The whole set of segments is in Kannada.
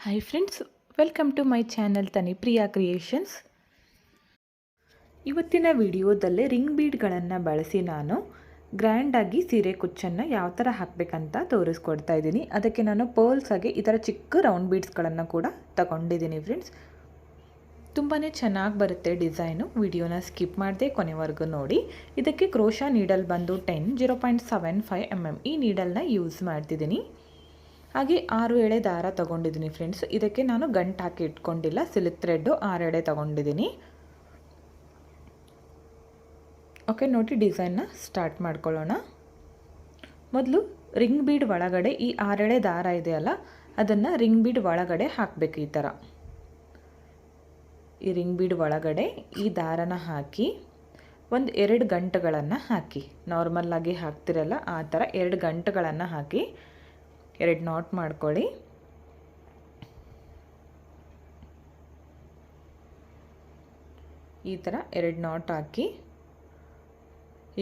Hi friends, welcome to my channel Tanipriya creations. ಇವತ್ತಿನ ವಿಡಿಯೋದಲ್ಲಿ ರಿಂಗ್ ಬೀಡ್ಗಳನ್ನು ಬಳಸಿ ನಾನು ಗ್ರ್ಯಾಂಡಾಗಿ ಸೀರೆ ಕುಚ್ಚನ್ನು ಯಾವ ಥರ ಹಾಕಬೇಕಂತ ತೋರಿಸ್ಕೊಡ್ತಾ ಇದ್ದೀನಿ. ಅದಕ್ಕೆ ನಾನು ಪರ್ಲ್ಸ್ ಆಗಿ ಈ ಥರ ಚಿಕ್ಕ ರೌಂಡ್ ಬೀಡ್ಸ್ಗಳನ್ನು ಕೂಡ ತಗೊಂಡಿದ್ದೀನಿ ಫ್ರೆಂಡ್ಸ್. ತುಂಬಾ ಚೆನ್ನಾಗಿ ಬರುತ್ತೆ ಡಿಸೈನು. ವಿಡಿಯೋನ ಸ್ಕಿಪ್ ಮಾಡದೆ ಕೊನೆವರೆಗೂ ನೋಡಿ. ಇದಕ್ಕೆ ಕ್ರೋಶಾ ನೀಡಲ್ ಬಂದು 0.75 mm ಈ ನೀಡಲ್ನ ಯೂಸ್ ಮಾಡ್ತಿದ್ದೀನಿ. ಹಾಗೆ 6 ಎಳೆ ದಾರ ತೊಗೊಂಡಿದ್ದೀನಿ ಫ್ರೆಂಡ್ಸ್. ಇದಕ್ಕೆ ನಾನು ಗಂಟು ಹಾಕಿ ಇಟ್ಕೊಂಡಿಲ್ಲ, ಸಿಲ್ಕ್ ಥ್ರೆಡ್ಡು 6 ಎಳೆ ತೊಗೊಂಡಿದ್ದೀನಿ. ಓಕೆ, ನೋಡಿ ಡಿಸೈನ್ನ ಸ್ಟಾರ್ಟ್ ಮಾಡ್ಕೊಳ್ಳೋಣ. ಮೊದಲು ರಿಂಗ್ ಬೀಡ್ ಒಳಗಡೆ ಈ 6 ಎಳೆ ದಾರ ಇದೆಯಲ್ಲ, ಅದನ್ನು ರಿಂಗ್ ಬೀಡ್ ಒಳಗಡೆ ಹಾಕಬೇಕು. ಈ ಥರ ಈ ರಿಂಗ್ ಬೀಡ್ ಒಳಗಡೆ ಈ ದಾರನ ಹಾಕಿ ಒಂದು 2 ಗಂಟುಗಳನ್ನು ಹಾಕಿ, ನಾರ್ಮಲ್ಲಾಗಿ ಹಾಕ್ತಿರಲ್ಲ ಆ ಥರ 2 ಗಂಟುಗಳನ್ನು ಹಾಕಿ 2 ನಾಟ್ ಮಾಡ್ಕೊಳ್ಳಿ. ಈ ಥರ 2 ನಾಟ್ ಹಾಕಿ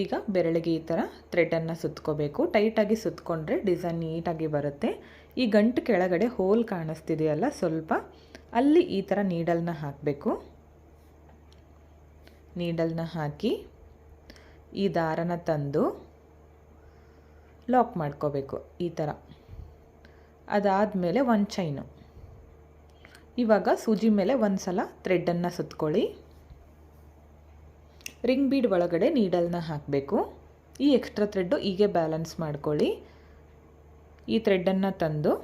ಈಗ ಬೆರಳಿಗೆ ಈ ಥರ ಥ್ರೆಡನ್ನು ಸುತ್ಕೋಬೇಕು. ಟೈಟಾಗಿ ಸುತ್ಕೊಂಡ್ರೆ ಡಿಸೈನ್ ನೀಟಾಗಿ ಬರುತ್ತೆ. ಈ ಗಂಟು ಕೆಳಗಡೆ ಹೋಲ್ ಕಾಣಿಸ್ತಿದೆಯಲ್ಲ ಸ್ವಲ್ಪ, ಅಲ್ಲಿ ಈ ಥರ ನೀಡಲ್ನ ಹಾಕಬೇಕು. ನೀಡಲ್ನ ಹಾಕಿ ಈ ದಾರನ ತಂದು ಲಾಕ್ ಮಾಡ್ಕೋಬೇಕು ಈ ಥರ. ಅದಾದಮೇಲೆ ಒಂದು ಚೈನು. ಇವಾಗ ಸೂಜಿ ಮೇಲೆ ಒಂದು ಸಲ ಥ್ರೆಡನ್ನು ಸುತ್ಕೊಳ್ಳಿ. ರಿಂಗ್ ಬೀಡ್ ಒಳಗಡೆ ನೀಡಲ್ನ ಹಾಕಬೇಕು. ಈ ಎಕ್ಸ್ಟ್ರಾ ಥ್ರೆಡ್ಡು ಹೀಗೆ ಬ್ಯಾಲೆನ್ಸ್ ಮಾಡ್ಕೊಳ್ಳಿ. ಈ ಥ್ರೆಡನ್ನು ತಂದು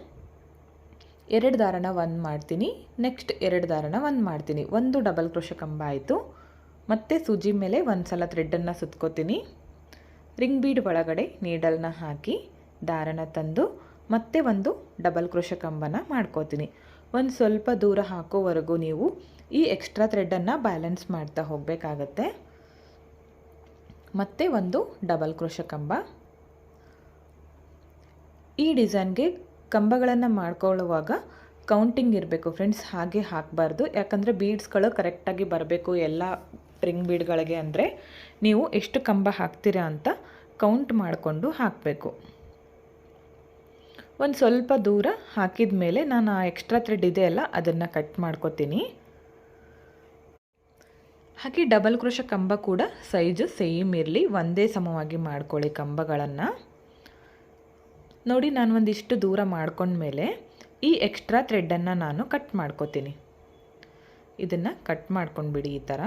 2 ದಾರನ 1 ಮಾಡ್ತೀನಿ, ನೆಕ್ಸ್ಟ್ 2 ದಾರನ 1 ಮಾಡ್ತೀನಿ. ಒಂದು ಡಬಲ್ ಕ್ರೋಶೆ ಕಂಬ ಆಯಿತು. ಮತ್ತೆ ಸೂಜಿ ಮೇಲೆ ಒಂದು ಸಲ ಥ್ರೆಡನ್ನು ಸುತ್ಕೋತೀನಿ. ರಿಂಗ್ ಬೀಡ್ ಒಳಗಡೆ ನೀಡಲ್ನ ಹಾಕಿ ದಾರನ ತಂದು ಮತ್ತೆ ಒಂದು ಡಬಲ್ ಕ್ರೋಶೆ ಕಂಬನ ಮಾಡ್ಕೋತೀನಿ. ಒಂದು ಸ್ವಲ್ಪ ದೂರ ಹಾಕೋವರೆಗೂ ನೀವು ಈ ಎಕ್ಸ್ಟ್ರಾ ಥ್ರೆಡನ್ನು ಬ್ಯಾಲೆನ್ಸ್ ಮಾಡ್ತಾ ಹೋಗಬೇಕಾಗತ್ತೆ. ಮತ್ತೆ ಒಂದು ಡಬಲ್ ಕ್ರೋಶೆ ಕಂಬ. ಈ ಡಿಸೈನ್ಗೆ ಕಂಬಗಳನ್ನು ಮಾಡ್ಕೊಳ್ಳುವಾಗ ಕೌಂಟಿಂಗ್ ಇರಬೇಕು ಫ್ರೆಂಡ್ಸ್, ಹಾಗೆ ಹಾಕಬಾರ್ದು. ಯಾಕಂದರೆ ಬೀಡ್ಸ್ಗಳು ಕರೆಕ್ಟಾಗಿ ಬರಬೇಕು ಎಲ್ಲ ರಿಂಗ್ ಬೀಡ್ಗಳಿಗೆ. ಅಂದರೆ ನೀವು ಎಷ್ಟು ಕಂಬ ಹಾಕ್ತೀರಾ ಅಂತ ಕೌಂಟ್ ಮಾಡಿಕೊಂಡು ಹಾಕಬೇಕು. ಒಂದು ಸ್ವಲ್ಪ ದೂರ ಹಾಕಿದ ಮೇಲೆ ನಾನು ಆ ಎಕ್ಸ್ಟ್ರಾ ಥ್ರೆಡ್ ಇದೆಯಲ್ಲ ಅದನ್ನು ಕಟ್ ಮಾಡ್ಕೋತೀನಿ. ಹಾಗೆ ಡಬಲ್ ಕ್ರೋಶೆ ಕಂಬ ಕೂಡ ಸೈಜು ಸೇಮ್ ಇರಲಿ, ಒಂದೇ ಸಮವಾಗಿ ಮಾಡ್ಕೊಳ್ಳಿ ಕಂಬಗಳನ್ನು. ನೋಡಿ, ನಾನು ಒಂದಿಷ್ಟು ದೂರ ಮಾಡ್ಕೊಂಡ್ಮೇಲೆ ಈ ಎಕ್ಸ್ಟ್ರಾ ಥ್ರೆಡನ್ನು ನಾನು ಕಟ್ ಮಾಡ್ಕೋತೀನಿ. ಇದನ್ನು ಕಟ್ ಮಾಡ್ಕೊಂಡ್ಬಿಡಿ ಈ ಥರ.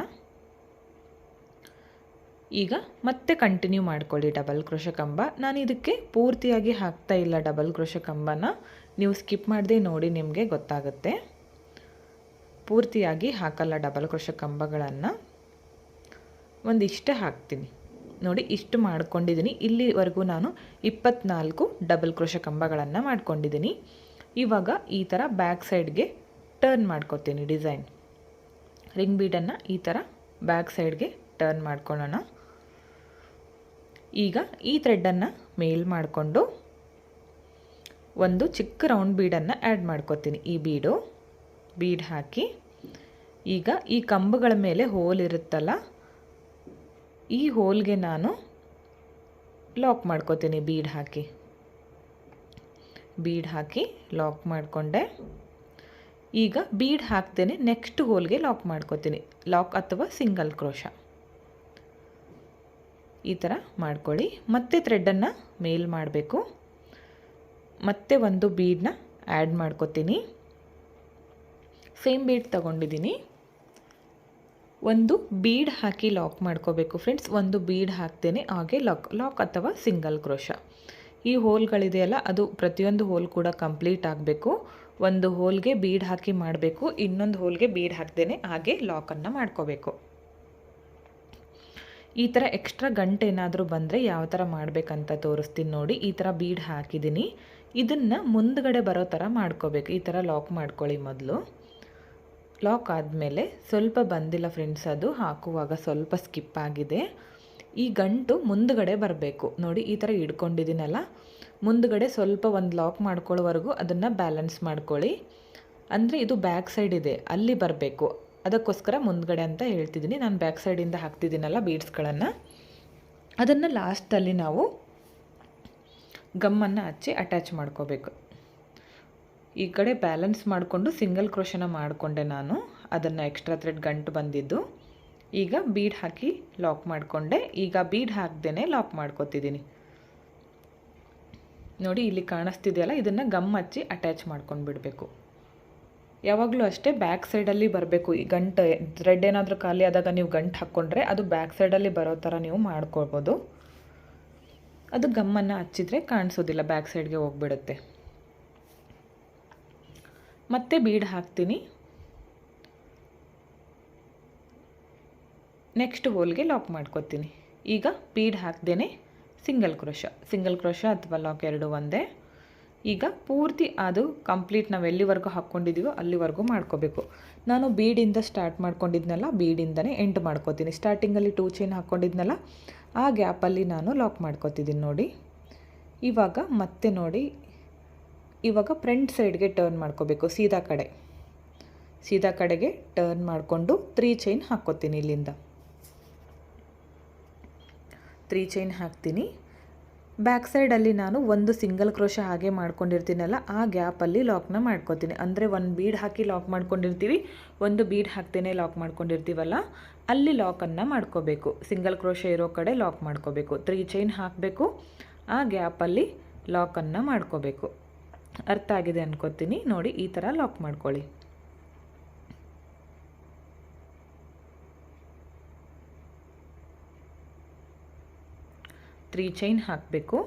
ಈಗ ಮತ್ತೆ ಕಂಟಿನ್ಯೂ ಮಾಡ್ಕೊಳ್ಳಿ ಡಬಲ್ ಕ್ರೋಶೆ ಕಂಬ. ನಾನು ಇದಕ್ಕೆ ಪೂರ್ತಿಯಾಗಿ ಹಾಕ್ತಾ ಇಲ್ಲ ಡಬಲ್ ಕ್ರೋಶೆ ಕಂಬನ, ನೀವು ಸ್ಕಿಪ್ ಮಾಡದೆ ನೋಡಿ, ನಿಮಗೆ ಗೊತ್ತಾಗುತ್ತೆ. ಪೂರ್ತಿಯಾಗಿ ಹಾಕಲ್ಲ ಡಬಲ್ ಕ್ರೋಶೆ ಕಂಬಗಳನ್ನು, ಒಂದಿಷ್ಟೇ ಹಾಕ್ತೀನಿ. ನೋಡಿ, ಇಷ್ಟು ಮಾಡ್ಕೊಂಡಿದ್ದೀನಿ. ಇಲ್ಲಿವರೆಗೂ ನಾನು 24 ಡಬಲ್ ಕ್ರೋಶೆ ಕಂಬಗಳನ್ನು ಮಾಡ್ಕೊಂಡಿದ್ದೀನಿ. ಇವಾಗ ಈ ಥರ ಬ್ಯಾಕ್ ಸೈಡ್ಗೆ ಟರ್ನ್ ಮಾಡ್ಕೊತೀನಿ ಡಿಸೈನ್. ರಿಂಗ್ ಬೀಡನ್ನು ಈ ಥರ ಬ್ಯಾಕ್ ಸೈಡ್ಗೆ ಟರ್ನ್ ಮಾಡ್ಕೊಳ್ಳೋಣ. ಈಗ ಈ ಥ್ರೆಡನ್ನು ಮೇಲ್ ಮಾಡಿಕೊಂಡು ಒಂದು ಚಿಕ್ಕ ರೌಂಡ್ ಬೀಡನ್ನು ಆ್ಯಡ್ ಮಾಡ್ಕೊತೀನಿ. ಈ ಬೀಡ್ ಹಾಕಿ ಈಗ ಈ ಕಂಬಗಳ ಮೇಲೆ ಹೋಲ್ ಇರುತ್ತಲ್ಲ, ಈ ಹೋಲ್ಗೆ ನಾನು ಲಾಕ್ ಮಾಡ್ಕೋತೀನಿ. ಬೀಡ್ ಹಾಕಿ ಲಾಕ್ ಮಾಡಿಕೊಂಡೆ. ಈಗ ಬೀಡ್ ಹಾಕ್ತೇನೆ, ನೆಕ್ಸ್ಟ್ ಹೋಲ್ಗೆ ಲಾಕ್ ಮಾಡ್ಕೋತೀನಿ. ಲಾಕ್ ಅಥವಾ ಸಿಂಗಲ್ ಕ್ರೋಶ ಈ ಥರ ಮಾಡ್ಕೊಳ್ಳಿ. ಮತ್ತೆ ಥ್ರೆಡನ್ನು ಮೇಲ್ ಮಾಡಬೇಕು. ಮತ್ತೆ ಒಂದು ಬೀಡನ್ನ ಆ್ಯಡ್ ಮಾಡ್ಕೋತೀನಿ. ಸೇಮ್ ಬೀಡ್ ತಗೊಂಡಿದ್ದೀನಿ. ಒಂದು ಬೀಡ್ ಹಾಕಿ ಲಾಕ್ ಮಾಡ್ಕೋಬೇಕು ಫ್ರೆಂಡ್ಸ್. ಒಂದು ಬೀಡ್ ಹಾಕ್ತೇನೆ, ಹಾಗೆ ಲಾಕ್ ಅಥವಾ ಸಿಂಗಲ್ ಕ್ರೋಶ. ಈ ಹೋಲ್ಗಳಿದೆಯಲ್ಲ, ಅದು ಪ್ರತಿಯೊಂದು ಹೋಲ್ ಕೂಡ ಕಂಪ್ಲೀಟ್ ಆಗಬೇಕು. ಒಂದು ಹೋಲ್ಗೆ ಬೀಡ್ ಹಾಕಿ ಮಾಡಬೇಕು, ಇನ್ನೊಂದು ಹೋಲ್ಗೆ ಬೀಡ್ ಹಾಕ್ತೇನೆ, ಹಾಗೆ ಲಾಕನ್ನು ಮಾಡ್ಕೋಬೇಕು. ಈ ಥರ ಎಕ್ಸ್ಟ್ರಾ ಗಂಟೆ ಏನಾದರೂ ಬಂದರೆ ಯಾವ ಥರ ಮಾಡಬೇಕಂತ ತೋರಿಸ್ತೀನಿ ನೋಡಿ. ಈ ಥರ ಬೀಡ್ ಹಾಕಿದ್ದೀನಿ. ಇದನ್ನು ಮುಂದ್ಗಡೆ ಬರೋ ಥರ ಮಾಡ್ಕೋಬೇಕು. ಈ ಥರ ಲಾಕ್ ಮಾಡ್ಕೊಳ್ಳಿ ಮೊದಲು. ಲಾಕ್ ಆದಮೇಲೆ ಸ್ವಲ್ಪ ಬಂದಿಲ್ಲ ಫ್ರೆಂಡ್ಸ್, ಅದು ಹಾಕುವಾಗ ಸ್ವಲ್ಪ ಸ್ಕಿಪ್ ಆಗಿದೆ. ಈ ಗಂಟು ಮುಂದ್ಗಡೆ ಬರಬೇಕು. ನೋಡಿ, ಈ ಥರ ಹಿಡ್ಕೊಂಡಿದ್ದೀನಲ್ಲ, ಮುಂದ್ಗಡೆ ಸ್ವಲ್ಪ ಒಂದು ಲಾಕ್ ಮಾಡ್ಕೊಳ್ಳೋವರೆಗೂ ಅದನ್ನು ಬ್ಯಾಲೆನ್ಸ್ ಮಾಡ್ಕೊಳ್ಳಿ. ಅಂದರೆ ಇದು ಬ್ಯಾಕ್ ಸೈಡ್ ಇದೆ, ಅಲ್ಲಿ ಬರಬೇಕು. ಅದಕ್ಕೋಸ್ಕರ ಮುಂದ್ಗಡೆ ಅಂತ ಹೇಳ್ತಿದ್ದೀನಿ. ನಾನು ಬ್ಯಾಕ್ ಸೈಡಿಂದ ಹಾಕ್ತಿದ್ದೀನಲ್ಲ ಬೀಡ್ಸ್ಗಳನ್ನು, ಅದನ್ನು ಲಾಸ್ಟಲ್ಲಿ ನಾವು ಗಮ್ಮನ್ನು ಹಚ್ಚಿ ಅಟ್ಯಾಚ್ ಮಾಡ್ಕೋಬೇಕು. ಈ ಕಡೆ ಬ್ಯಾಲೆನ್ಸ್ ಮಾಡಿಕೊಂಡು ಸಿಂಗಲ್ ಕ್ರೋಶನ ಮಾಡಿಕೊಂಡೆ ನಾನು. ಅದನ್ನು ಎಕ್ಸ್ಟ್ರಾ ಥ್ರೆಡ್ ಗಂಟು ಬಂದಿದ್ದು. ಈಗ ಬೀಡ್ ಹಾಕಿ ಲಾಕ್ ಮಾಡಿಕೊಂಡೆ. ಈಗ ಬೀಡ್ ಹಾಕ್ದೇ ಲಾಕ್ ಮಾಡ್ಕೊತಿದ್ದೀನಿ. ನೋಡಿ ಇಲ್ಲಿ ಕಾಣಿಸ್ತಿದೆಯಲ್ಲ, ಇದನ್ನು ಗಮ್ ಹಚ್ಚಿ ಅಟ್ಯಾಚ್ ಮಾಡ್ಕೊಂಡು ಬಿಡಬೇಕು. ಯಾವಾಗಲೂ ಅಷ್ಟೇ ಬ್ಯಾಕ್ ಸೈಡಲ್ಲಿ ಬರಬೇಕು. ಈ ಗಂಟು ಥ್ರೆಡ್ ಏನಾದರೂ ಖಾಲಿ ಆದಾಗ ನೀವು ಗಂಟು ಹಾಕ್ಕೊಂಡ್ರೆ ಅದು ಬ್ಯಾಕ್ ಸೈಡಲ್ಲಿ ಬರೋ ಥರ ನೀವು ಮಾಡ್ಕೊಳ್ಬೋದು. ಅದು ಗಮ್ಮನ್ನು ಹಚ್ಚಿದ್ರೆ ಕಾಣಿಸೋದಿಲ್ಲ, ಬ್ಯಾಕ್ ಸೈಡ್ಗೆ ಹೋಗಿಬಿಡುತ್ತೆ. ಮತ್ತೆ ಬೀಡ್ ಹಾಕ್ತೀನಿ. ನೆಕ್ಸ್ಟ್ ಹೋಲ್ಗೆ ಲಾಕ್ ಮಾಡ್ಕೊತೀನಿ. ಈಗ ಬೀಡ್ ಹಾಕ್ದೇ ಸಿಂಗಲ್ ಕ್ರೋಶ ಅಥವಾ ಲಾಕ್ ಎರಡು ಒಂದೇ. ಈಗ ಪೂರ್ತಿ ಅದು ಕಂಪ್ಲೀಟ್ ನಾವು ಎಲ್ಲಿವರೆಗೂ ಹಾಕ್ಕೊಂಡಿದ್ದೀವೋ ಅಲ್ಲಿವರೆಗೂ ಮಾಡ್ಕೋಬೇಕು. ನಾನು ಬೀಡಿಂದ ಸ್ಟಾರ್ಟ್ ಮಾಡ್ಕೊಂಡಿದ್ನಲ್ಲ, ಬೀಡಿಂದನೇ ಎಂಡ್ ಮಾಡ್ಕೋತೀನಿ. ಸ್ಟಾರ್ಟಿಂಗಲ್ಲಿ 2 ಚೈನ್ ಹಾಕ್ಕೊಂಡಿದ್ನಲ್ಲ, ಆ ಗ್ಯಾಪಲ್ಲಿ ನಾನು ಲಾಕ್ ಮಾಡ್ಕೋತಿದ್ದೀನಿ ನೋಡಿ. ಇವಾಗ ಮತ್ತೆ ನೋಡಿ, ಇವಾಗ ಫ್ರಂಟ್ ಸೈಡ್ಗೆ ಟರ್ನ್ ಮಾಡ್ಕೋಬೇಕು. ಸೀದಾ ಕಡೆಗೆ ಟರ್ನ್ ಮಾಡಿಕೊಂಡು 3 ಚೈನ್ ಹಾಕ್ಕೋತೀನಿ. ಇಲ್ಲಿಂದ 3 ಚೈನ್ ಹಾಕ್ತೀನಿ. ಬ್ಯಾಕ್ ಸೈಡಲ್ಲಿ ನಾನು ಒಂದು ಸಿಂಗಲ್ ಕ್ರೋಶ ಹಾಗೆ ಮಾಡ್ಕೊಂಡಿರ್ತೀನಲ್ಲ, ಆ ಗ್ಯಾಪಲ್ಲಿ ಲಾಕ್ನ ಮಾಡ್ಕೋತೀನಿ. ಅಂದರೆ ಒಂದು ಬೀಡ್ ಹಾಕಿ ಲಾಕ್ ಮಾಡ್ಕೊಂಡಿರ್ತೀವಿ, ಒಂದು ಬೀಡ್ ಹಾಕ್ತೇನೆ ಲಾಕ್ ಮಾಡ್ಕೊಂಡಿರ್ತೀವಲ್ಲ, ಅಲ್ಲಿ ಲಾಕನ್ನು ಮಾಡ್ಕೋಬೇಕು. ಸಿಂಗಲ್ ಕ್ರೋಶ ಇರೋ ಕಡೆ ಲಾಕ್ ಮಾಡ್ಕೋಬೇಕು. 3 ಚೈನ್ ಹಾಕಬೇಕು, ಆ ಗ್ಯಾಪಲ್ಲಿ ಲಾಕನ್ನು ಮಾಡ್ಕೋಬೇಕು. ಅರ್ಥ ಆಗಿದೆ ಅನ್ಕೋತೀನಿ. ನೋಡಿ ಈ ಥರ ಲಾಕ್ ಮಾಡ್ಕೊಳ್ಳಿ. ತ್ರೀ ಚೈನ್ ಹಾಕಬೇಕು.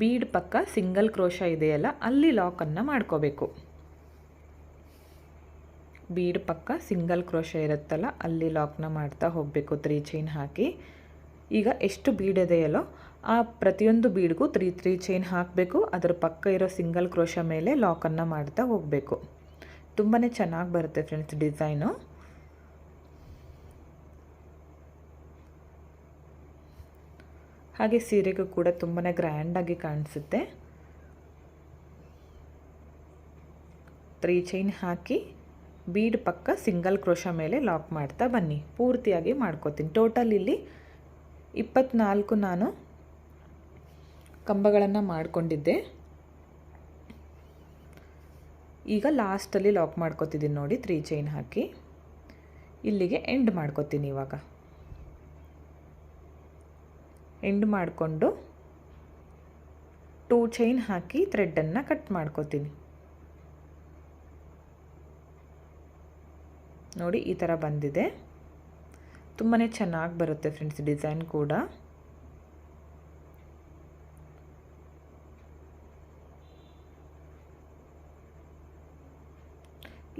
ಬೀಡ್ ಪಕ್ಕ ಸಿಂಗಲ್ ಕ್ರೋಶ ಇದೆಯಲ್ಲ, ಅಲ್ಲಿ ಲಾಕನ್ನು ಮಾಡ್ಕೋಬೇಕು. ಬೀಡ್ ಪಕ್ಕ ಸಿಂಗಲ್ ಕ್ರೋಶ ಇರುತ್ತಲ್ಲ, ಅಲ್ಲಿ ಲಾಕ್ನ ಮಾಡ್ತಾ ಹೋಗಬೇಕು 3 ಚೈನ್ ಹಾಕಿ. ಈಗ ಎಷ್ಟು ಬೀಡ್ ಇದೆಯಲ್ಲೋ ಆ ಪ್ರತಿಯೊಂದು ಬೀಡ್ಗೂ 3 ಚೈನ್ ಹಾಕಬೇಕು. ಅದರ ಪಕ್ಕ ಇರೋ ಸಿಂಗಲ್ ಕ್ರೋಶ ಮೇಲೆ ಲಾಕನ್ನು ಮಾಡ್ತಾ ಹೋಗಬೇಕು. ತುಂಬಾ ಚೆನ್ನಾಗಿ ಬರುತ್ತೆ ಫ್ರೆಂಡ್ಸ್ ಡಿಸೈನು. ಹಾಗೆ ಸೀರೆಗೂ ಕೂಡ ತುಂಬಾ ಗ್ರ್ಯಾಂಡಾಗಿ ಕಾಣಿಸುತ್ತೆ. 3 ಚೈನ್ ಹಾಕಿ ಬೀಡ್ ಪಕ್ಕ ಸಿಂಗಲ್ ಕ್ರೋಶ ಮೇಲೆ ಲಾಕ್ ಮಾಡ್ತಾ ಬನ್ನಿ. ಪೂರ್ತಿಯಾಗಿ ಮಾಡ್ಕೋತೀನಿ. ಟೋಟಲ್ ಇಲ್ಲಿ 24 ನಾನು ಕಂಬಗಳನ್ನು ಮಾಡಿಕೊಂಡಿದ್ದೆ. ಈಗ ಲಾಸ್ಟಲ್ಲಿ ಲಾಕ್ ಮಾಡ್ಕೋತಿದ್ದೀನಿ ನೋಡಿ 3 ಚೈನ್ ಹಾಕಿ. ಇಲ್ಲಿಗೆ ಎಂಡ್ ಮಾಡ್ಕೋತೀನಿ. ಇವಾಗ ಎಂಡ್ ಮಾಡಿಕೊಂಡು 2 ಚೈನ್ ಹಾಕಿ ಥ್ರೆಡ್ಡನ್ನು ಕಟ್ ಮಾಡ್ಕೋತೀನಿ. ನೋಡಿ ಈ ಥರ ಬಂದಿದೆ. ತುಂಬಾ ಚೆನ್ನಾಗಿ ಬರುತ್ತೆ ಫ್ರೆಂಡ್ಸ್ ಡಿಸೈನ್ ಕೂಡ.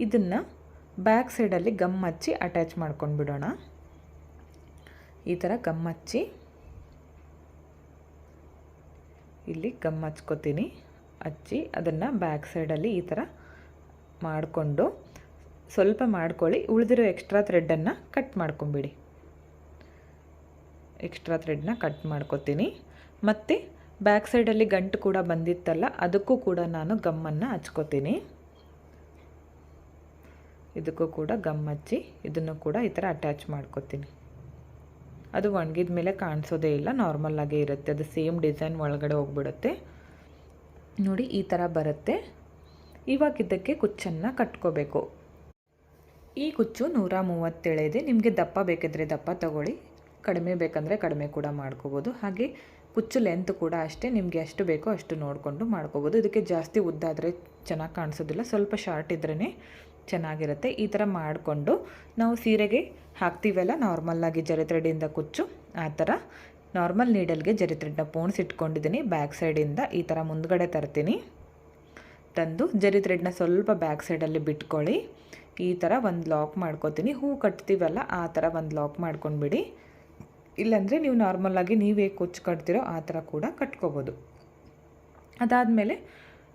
ಇದನ್ನು ಬ್ಯಾಕ್ ಸೈಡಲ್ಲಿ ಗಮ್ ಹಚ್ಚಿ ಅಟ್ಯಾಚ್ ಮಾಡ್ಕೊಂಡು ಬಿಡೋಣ. ಈ ಥರ ಗಮ್ ಹಚ್ಚಿ ಇಲ್ಲಿ ಗಮ್ ಹಚ್ಕೋತೀನಿ. ಹಚ್ಚಿ ಅದನ್ನು ಬ್ಯಾಕ್ ಸೈಡಲ್ಲಿ ಈ ಥರ ಮಾಡಿಕೊಂಡು ಸ್ವಲ್ಪ ಮಾಡ್ಕೊಳ್ಳಿ. ಉಳಿದಿರೋ ಎಕ್ಸ್ಟ್ರಾ ಥ್ರೆಡ್ಡನ್ನು ಕಟ್ ಮಾಡ್ಕೊಂಬಿಡಿ. ಎಕ್ಸ್ಟ್ರಾ ಥ್ರೆಡ್ನ ಕಟ್ ಮಾಡ್ಕೋತೀನಿ. ಮತ್ತು ಬ್ಯಾಕ್ ಸೈಡಲ್ಲಿ ಗಂಟು ಕೂಡ ಬಂದಿತ್ತಲ್ಲ, ಅದಕ್ಕೂ ಕೂಡ ನಾನು ಗಮ್ಮನ್ನು ಹಚ್ಕೋತೀನಿ. ಇದಕ್ಕೂ ಕೂಡ ಗಮ್ ಹಚ್ಚಿ ಇದನ್ನು ಕೂಡ ಈ ಥರ ಅಟ್ಯಾಚ್ ಮಾಡ್ಕೋತೀನಿ. ಅದು ಒಣಗಿದ ಮೇಲೆ ಕಾಣಿಸೋದೇ ಇಲ್ಲ, ನಾರ್ಮಲ್ಲಾಗೇ ಇರುತ್ತೆ. ಅದು ಸೇಮ್ ಡಿಸೈನ್ ಒಳಗಡೆ ಹೋಗ್ಬಿಡುತ್ತೆ. ನೋಡಿ ಈ ಥರ ಬರುತ್ತೆ. ಇವಾಗ ಇದಕ್ಕೆ ಕುಚ್ಚನ್ನು ಕಟ್ಕೋಬೇಕು. ಈ ಕುಚ್ಚು 137 ಇದೆ. ನಿಮಗೆ ದಪ್ಪ ಬೇಕಿದ್ರೆ ದಪ್ಪ ತಗೊಳ್ಳಿ, ಕಡಿಮೆ ಬೇಕಂದರೆ ಕಡಿಮೆ ಕೂಡ ಮಾಡ್ಕೋಬೋದು. ಹಾಗೆ ಕುಚ್ಚು ಲೆಂತ್ ಕೂಡ ಅಷ್ಟೇ, ನಿಮಗೆ ಎಷ್ಟು ಬೇಕೋ ಅಷ್ಟು ನೋಡಿಕೊಂಡು ಮಾಡ್ಕೋಬೋದು. ಇದಕ್ಕೆ ಜಾಸ್ತಿ ಉದ್ದಾದರೆ ಚೆನ್ನಾಗಿ ಕಾಣಿಸೋದಿಲ್ಲ, ಸ್ವಲ್ಪ ಶಾರ್ಟ್ ಇದ್ರೇ ಚೆನ್ನಾಗಿರುತ್ತೆ. ಈ ಥರ ಮಾಡಿಕೊಂಡು ನಾವು ಸೀರೆಗೆ ಹಾಕ್ತೀವಲ್ಲ ನಾರ್ಮಲ್ಲಾಗಿ ಜರಿ ಥ್ರೆಡ್ಡಿಂದ ಕುಚ್ಚು, ಆ ಥರ ನಾರ್ಮಲ್ ನೀಡಲ್ಗೆ ಜರಿ ಥ್ರೆಡ್ನ ಪೋಣಿಸಿಟ್ಕೊಂಡಿದ್ದೀನಿ. ಬ್ಯಾಕ್ ಸೈಡಿಂದ ಈ ಥರ ಮುಂದ್ಗಡೆ ತರ್ತೀನಿ. ತಂದು ಜರಿ ಥ್ರೆಡ್ನ ಸ್ವಲ್ಪ ಬ್ಯಾಕ್ ಸೈಡಲ್ಲಿ ಬಿಟ್ಕೊಳ್ಳಿ. ಈ ಥರ ಒಂದು ಲಾಕ್ ಮಾಡ್ಕೋತೀನಿ. ಹೂ ಕಟ್ತೀವಲ್ಲ ಆ ಥರ ಒಂದು ಲಾಕ್ ಮಾಡ್ಕೊಂಡ್ಬಿಡಿ. ಇಲ್ಲಾಂದರೆ ನೀವು ನಾರ್ಮಲ್ಲಾಗಿ ನೀವೇ ಕುಚ್ಚು ಕಟ್ತಿರೋ ಆ ಥರ ಕೂಡ ಕಟ್ಕೋಬೋದು. ಅದಾದಮೇಲೆ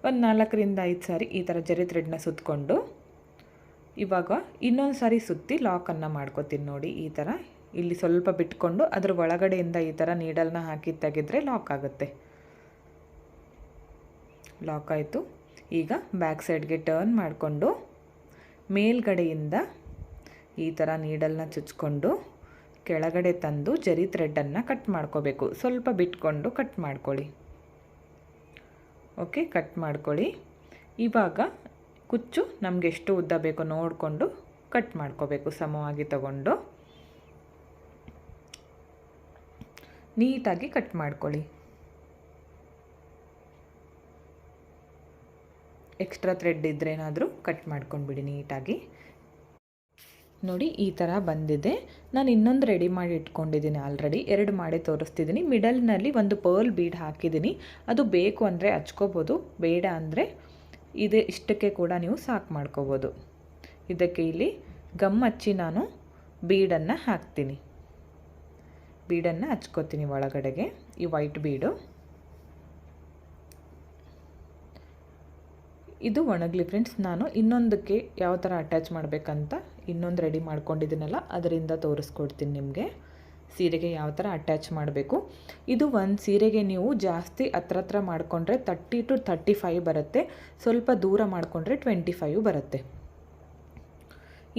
ಒಂದು 4ರಿಂದ 5 ಸಾರಿ ಈ ಥರ ಜರಿ ಥ್ರೆಡ್ನ ಸುತ್ತಕೊಂಡು ಇವಾಗ ಇನ್ನೊಂದು ಸಾರಿ ಸುತ್ತಿ ಲಾಕನ್ನು ಮಾಡ್ಕೋತೀನಿ. ನೋಡಿ ಈ ಥರ ಇಲ್ಲಿ ಸ್ವಲ್ಪ ಬಿಟ್ಕೊಂಡು ಅದರ ಒಳಗಡೆಯಿಂದ ಈ ಥರ ನೀಡಲ್ನ ಹಾಕಿ ತೆಗೆದ್ರೆ ಲಾಕ್ ಆಗುತ್ತೆ. ಲಾಕ್ ಆಯಿತು. ಈಗ ಬ್ಯಾಕ್ ಸೈಡ್ಗೆ ಟರ್ನ್ ಮಾಡಿಕೊಂಡು ಮೇಲ್ಗಡೆಯಿಂದ ಈ ಥರ ನೀಡಲ್ನ ಚುಚ್ಕೊಂಡು ಕೆಳಗಡೆ ತಂದು ಜರಿ ಥ್ರೆಡ್ಡನ್ನು ಕಟ್ ಮಾಡ್ಕೋಬೇಕು. ಸ್ವಲ್ಪ ಬಿಟ್ಕೊಂಡು ಕಟ್ ಮಾಡ್ಕೊಳ್ಳಿ. ಓಕೆ, ಕಟ್ ಮಾಡ್ಕೊಳ್ಳಿ. ಇವಾಗ ಕುಚ್ಚು ನಮಗೆ ಎಷ್ಟು ಉದ್ದ ಬೇಕೋ ನೋಡಿಕೊಂಡು ಕಟ್ ಮಾಡ್ಕೋಬೇಕು. ಸಮವಾಗಿ ತಗೊಂಡು ನೀಟಾಗಿ ಕಟ್ ಮಾಡ್ಕೊಳ್ಳಿ. ಎಕ್ಸ್ಟ್ರಾ ಥ್ರೆಡ್ ಇದ್ರೇನಾದರೂ ಕಟ್ ಮಾಡ್ಕೊಂಡ್ಬಿಡಿ ನೀಟಾಗಿ. ನೋಡಿ ಈ ಥರ ಬಂದಿದೆ. ನಾನು ಇನ್ನೊಂದು ರೆಡಿ ಮಾಡಿ ಇಟ್ಕೊಂಡಿದ್ದೀನಿ. ಆಲ್ರೆಡಿ 2 ಮಾಡಿ ತೋರಿಸ್ತಿದ್ದೀನಿ. ಮಿಡಲ್ನಲ್ಲಿ ಒಂದು ಪರ್ಲ್ ಬೀಡ್ ಹಾಕಿದ್ದೀನಿ. ಅದು ಬೇಕು ಅಂದರೆ ಹಚ್ಕೋಬೋದು, ಬೇಡ ಅಂದರೆ ಇಷ್ಟಕ್ಕೆ ಕೂಡ ನೀವು ಸಾಕು ಮಾಡ್ಕೋಬೋದು. ಇದಕ್ಕೆ ಇಲ್ಲಿ ಗಮ್ ಹಚ್ಚಿ ನಾನು ಬೀಡನ್ನು ಹಾಕ್ತೀನಿ. ಬೀಡನ್ನು ಹಚ್ಕೋತೀನಿ ಒಳಗಡೆಗೆ, ಈ ವೈಟ್ ಬೀಡು. ಇದು ಒಣಗಲಿ ಫ್ರೆಂಡ್ಸ್. ನಾನು ಇನ್ನೊಂದಕ್ಕೆ ಯಾವ ಥರ ಅಟ್ಯಾಚ್ ಮಾಡಬೇಕಂತ ಇನ್ನೊಂದು ರೆಡಿ ಮಾಡ್ಕೊಂಡಿದ್ದೀನಲ್ಲ, ಅದರಿಂದ ತೋರಿಸ್ಕೊಡ್ತೀನಿ ನಿಮಗೆ. ಸೀರೆಗೆ ಯಾವ ಥರ ಅಟ್ಯಾಚ್ ಮಾಡಬೇಕು. ಇದು ಒಂದು ಸೀರೆಗೆ ನೀವು ಜಾಸ್ತಿ ಹತ್ರ ಮಾಡಿಕೊಂಡ್ರೆ 30 to 35 ಬರುತ್ತೆ. ಸ್ವಲ್ಪ ದೂರ ಮಾಡಿಕೊಂಡ್ರೆ 25 ಬರುತ್ತೆ.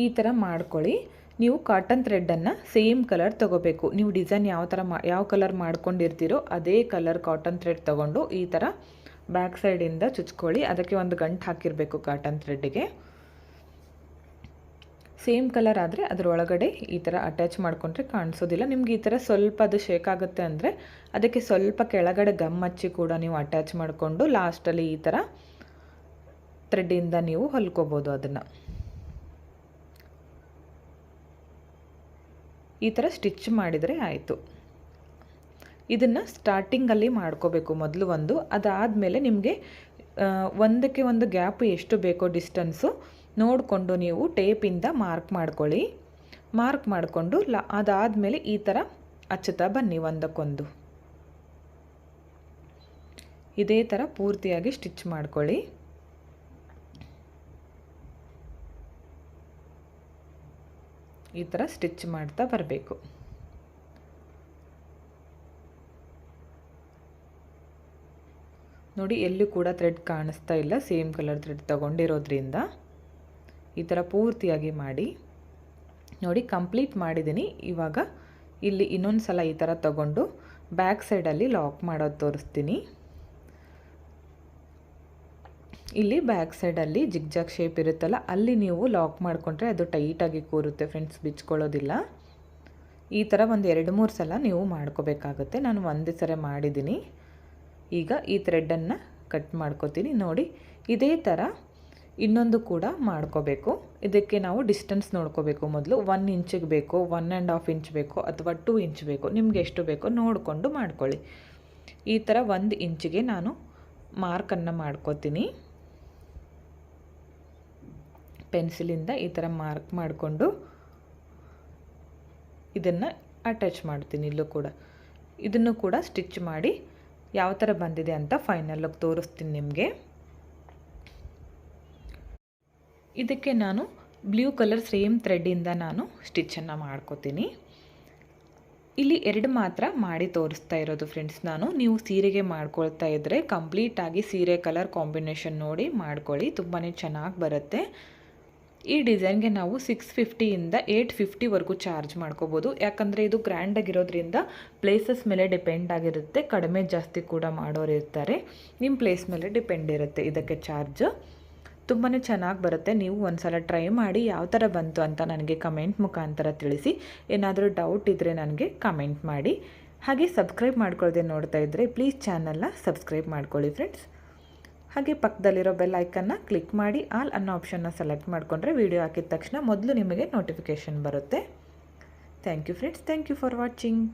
ಈ ಥರ ಮಾಡ್ಕೊಳ್ಳಿ. ನೀವು ಕಾಟನ್ ಥ್ರೆಡ್ಡನ್ನು ಸೇಮ್ ಕಲರ್ ತೊಗೋಬೇಕು. ನೀವು ಡಿಸೈನ್ ಯಾವ ಕಲರ್ ಮಾಡ್ಕೊಂಡಿರ್ತೀರೋ ಅದೇ ಕಲರ್ ಕಾಟನ್ ಥ್ರೆಡ್ ತೊಗೊಂಡು ಈ ಥರ ಬ್ಯಾಕ್ ಸೈಡಿಂದ ಚುಚ್ಕೊಳ್ಳಿ. ಅದಕ್ಕೆ ಒಂದು ಗಂಟು ಹಾಕಿರಬೇಕು ಕಾಟನ್ ಥ್ರೆಡ್ಡಿಗೆ. ಸೇಮ್ ಕಲರ್ ಆದರೆ ಅದರೊಳಗಡೆ ಈ ಥರ ಅಟ್ಯಾಚ್ ಮಾಡಿಕೊಂಡ್ರೆ ಕಾಣಿಸೋದಿಲ್ಲ. ನಿಮ್ಗೆ ಈ ಥರ ಸ್ವಲ್ಪ ಅದು ಶೇಕ್ ಆಗುತ್ತೆ ಅಂದರೆ ಅದಕ್ಕೆ ಸ್ವಲ್ಪ ಕೆಳಗಡೆ ಗಮ್ ಹಚ್ಚಿ ಕೂಡ ನೀವು ಅಟ್ಯಾಚ್ ಮಾಡಿಕೊಂಡು ಲಾಸ್ಟಲ್ಲಿ ಈ ಥರ ಥ್ರೆಡ್ಡಿಂದ ನೀವು ಹೊಲ್ಕೋಬೋದು. ಅದನ್ನು ಈ ಥರ ಸ್ಟಿಚ್ ಮಾಡಿದರೆ ಆಯಿತು. ಇದನ್ನು ಸ್ಟಾರ್ಟಿಂಗಲ್ಲಿ ಮಾಡ್ಕೋಬೇಕು ಮೊದಲು ಒಂದು. ಅದಾದಮೇಲೆ ನಿಮಗೆ ಒಂದಕ್ಕೆ ಒಂದು ಗ್ಯಾಪ್ ಎಷ್ಟು ಬೇಕೋ ಡಿಸ್ಟೆನ್ಸು ನೋಡಿಕೊಂಡು ನೀವು ಟೇಪಿಂದ ಮಾರ್ಕ್ ಮಾಡ್ಕೊಳ್ಳಿ. ಮಾರ್ಕ್ ಮಾಡಿಕೊಂಡು ಅದಾದಮೇಲೆ ಈ ಥರ ಹಚ್ಚುತ್ತಾ ಬನ್ನಿ ಒಂದಕ್ಕೊಂದು. ಇದೇ ಥರ ಪೂರ್ತಿಯಾಗಿ ಸ್ಟಿಚ್ ಮಾಡ್ಕೊಳ್ಳಿ. ಈ ಥರ ಸ್ಟಿಚ್ ಮಾಡ್ತಾ ಬರಬೇಕು. ನೋಡಿ ಎಲ್ಲೂ ಕೂಡ ಥ್ರೆಡ್ ಕಾಣಿಸ್ತಾ ಇಲ್ಲ, ಸೇಮ್ ಕಲರ್ ಥ್ರೆಡ್ ತಗೊಂಡಿರೋದ್ರಿಂದ. ಈ ಥರ ಪೂರ್ತಿಯಾಗಿ ಮಾಡಿ ನೋಡಿ. ಕಂಪ್ಲೀಟ್ ಮಾಡಿದ್ದೀನಿ. ಇವಾಗ ಇಲ್ಲಿ ಇನ್ನೊಂದು ಸಲ ಈ ಥರ ತಗೊಂಡು ಬ್ಯಾಕ್ ಸೈಡಲ್ಲಿ ಲಾಕ್ ಮಾಡೋದು ತೋರಿಸ್ತೀನಿ. ಇಲ್ಲಿ ಬ್ಯಾಕ್ ಸೈಡಲ್ಲಿ ಜಿಗ್ಜಾಗ್ ಶೇಪ್ ಇರುತ್ತಲ್ಲ, ಅಲ್ಲಿ ನೀವು ಲಾಕ್ ಮಾಡಿಕೊಂಡ್ರೆ ಅದು ಟೈಟಾಗಿ ಕೂರುತ್ತೆ ಫ್ರೆಂಡ್ಸ್, ಬಿಚ್ಕೊಳ್ಳೋದಿಲ್ಲ. ಈ ಥರ ಒಂದು 2-3 ಸಲ ನೀವು ಮಾಡ್ಕೋಬೇಕಾಗುತ್ತೆ. ನಾನು ಒಂದೇ ಸಲ ಮಾಡಿದ್ದೀನಿ. ಈಗ ಈ ಥ್ರೆಡ್ಡನ್ನು ಕಟ್ ಮಾಡ್ಕೋತೀನಿ. ನೋಡಿ ಇದೇ ಥರ ಇನ್ನೊಂದು ಕೂಡ ಮಾಡ್ಕೋಬೇಕು. ಇದಕ್ಕೆ ನಾವು ಡಿಸ್ಟೆನ್ಸ್ ನೋಡ್ಕೋಬೇಕು. ಮೊದಲು 1 ಇಂಚಿಗೆ ಬೇಕು, 1.5 ಇಂಚ್ ಬೇಕು, ಅಥವಾ 2 ಇಂಚ್ ಬೇಕು, ನಿಮ್ಗೆ ಎಷ್ಟು ಬೇಕೋ ನೋಡಿಕೊಂಡು ಮಾಡ್ಕೊಳ್ಳಿ. ಈ ಥರ 1 ಇಂಚಿಗೆ ನಾನು ಮಾರ್ಕನ್ನು ಮಾಡ್ಕೋತೀನಿ. ಪೆನ್ಸಿಲಿಂದ ಈ ಥರ ಮಾರ್ಕ್ ಮಾಡಿಕೊಂಡು ಇದನ್ನು ಅಟ್ಯಾಚ್ ಮಾಡ್ತೀನಿ. ಇಲ್ಲೂ ಕೂಡ ಇದನ್ನು ಕೂಡ ಸ್ಟಿಚ್ ಮಾಡಿ ಯಾವ ಥರ ಬಂದಿದೆ ಅಂತ ಫೈನಲ್ ತೋರಿಸ್ತೀನಿ ನಿಮಗೆ. ಇದಕ್ಕೆ ನಾನು ಬ್ಲೂ ಕಲರ್ ಸೇಮ್ ಥ್ರೆಡ್ಡಿಂದ ನಾನು ಸ್ಟಿಚ್ಚನ್ನು ಮಾಡ್ಕೋತೀನಿ. ಇಲ್ಲಿ 2 ಮಾತ್ರ ಮಾಡಿ ತೋರಿಸ್ತಾ ಇರೋದು ಫ್ರೆಂಡ್ಸ್ ನಾನು. ನೀವು ಸೀರೆಗೆ ಮಾಡ್ಕೊಳ್ತಾ ಇದ್ದರೆ ಕಂಪ್ಲೀಟಾಗಿ ಸೀರೆ ಕಲರ್ ಕಾಂಬಿನೇಷನ್ ನೋಡಿ ಮಾಡ್ಕೊಳ್ಳಿ, ತುಂಬಾ ಚೆನ್ನಾಗಿ ಬರುತ್ತೆ. ಈ ಡಿಸೈನ್ಗೆ ನಾವು 650ಇಂದ 850ವರೆಗೂ ಚಾರ್ಜ್ ಮಾಡ್ಕೋಬೋದು. ಯಾಕಂದರೆ ಇದು ಗ್ರ್ಯಾಂಡಾಗಿರೋದ್ರಿಂದ ಪ್ಲೇಸಸ್ ಮೇಲೆ ಡಿಪೆಂಡ್ ಆಗಿರುತ್ತೆ. ಕಡಿಮೆ ಜಾಸ್ತಿ ಕೂಡ ಮಾಡೋರು ಇರ್ತಾರೆ. ನಿಮ್ಮ ಪ್ಲೇಸ್ ಮೇಲೆ ಡಿಪೆಂಡ್ ಇರುತ್ತೆ ಇದಕ್ಕೆ ಚಾರ್ಜ್. ತುಂಬಾ ಚೆನ್ನಾಗಿ ಬರುತ್ತೆ. ನೀವು ಒಂದು ಸಲ ಟ್ರೈ ಮಾಡಿ ಯಾವ ಥರ ಬಂತು ಅಂತ ನನಗೆ ಕಮೆಂಟ್ ಮುಖಾಂತರ ತಿಳಿಸಿ. ಏನಾದರೂ ಡೌಟ್ ಇದ್ದರೆ ನನಗೆ ಕಮೆಂಟ್ ಮಾಡಿ. ಹಾಗೆ ಸಬ್ಸ್ಕ್ರೈಬ್ ಮಾಡ್ಕೊಳ್ಳದೆ ನೋಡ್ತಾ ಇದ್ದರೆ ಪ್ಲೀಸ್ ಚಾನಲ್ನ ಸಬ್ಸ್ಕ್ರೈಬ್ ಮಾಡ್ಕೊಳ್ಳಿ ಫ್ರೆಂಡ್ಸ್. ಹಾಗೆ ಪಕ್ಕದಲ್ಲಿರೋ ಬೆಲ್ ಐಕನ್ನ ಕ್ಲಿಕ್ ಮಾಡಿ ಆಲ್ ಅನ್ನೋ ಆಪ್ಷನ್ನ ಸೆಲೆಕ್ಟ್ ಮಾಡಿಕೊಂಡ್ರೆ ವಿಡಿಯೋ ಹಾಕಿದ ತಕ್ಷಣ ಮೊದಲು ನಿಮಗೆ ನೋಟಿಫಿಕೇಷನ್ ಬರುತ್ತೆ. Thank you friends. Thank you for watching.